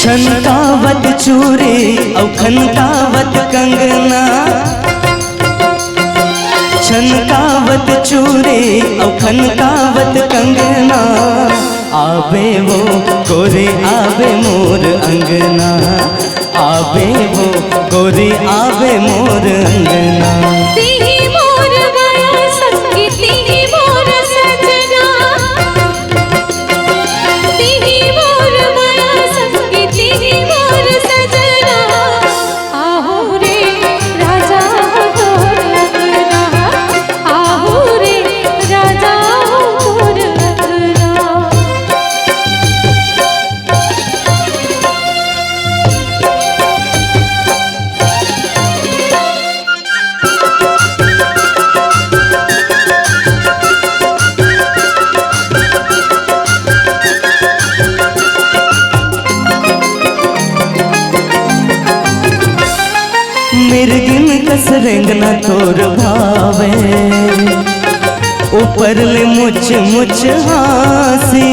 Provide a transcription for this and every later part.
छनकावत चूड़ी और खनकावत कंगना, छनकावत चूड़ी और खनकावत कंगना, आवे वो गोरे आवे मोर अंगना, आवे वो गोरे आवे मोर अंगना। मिर्गिन कस रेंगना तोर भावे, ऊपर ले मुछ मुछ हासी,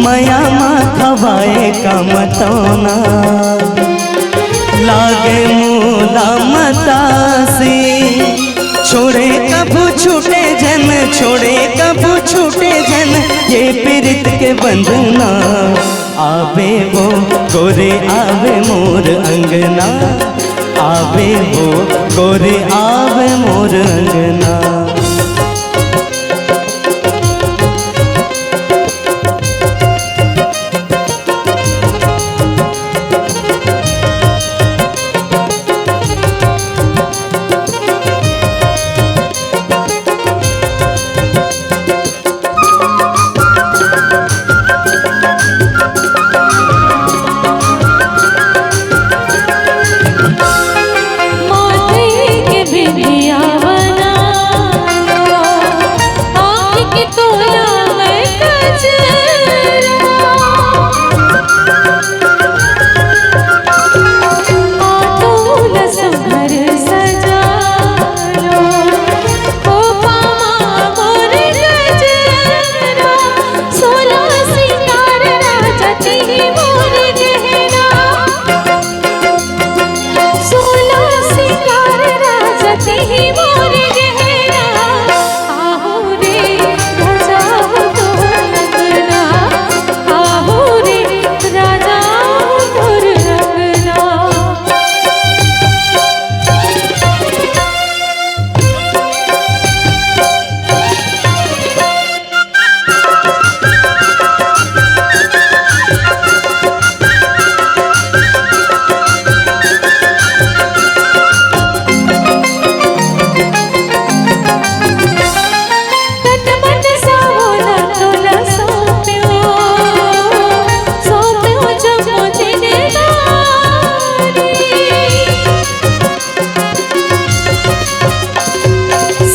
मया माथा वाए का मतौना, लागे मूला मतासी, छोड़े कबू छूटे जन, छोड़े कबू छूटे जन, ये पीरित के बंधना, आवे वो गोरे आवे मोर अंगना, आवे वो गोरे आवे मोर अंगना।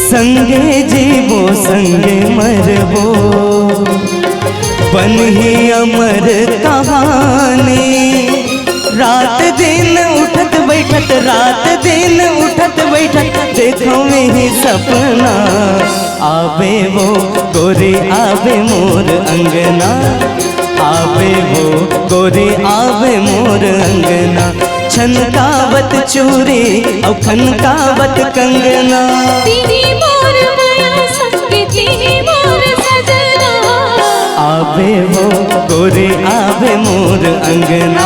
संगे जीवो संगे मरबो, बन ही अमर कहानी, रात दिन उठत बैठत, रात दिन उठत बैठत, देखो में ही सपना, आवे वो गोरे आवे मोर अंगना, आवे वो गोरे आवे मोर अंगना। छनकावत चूड़ी और खनकावत कंगना, आवे वो गोरे आवे मोर अंगना।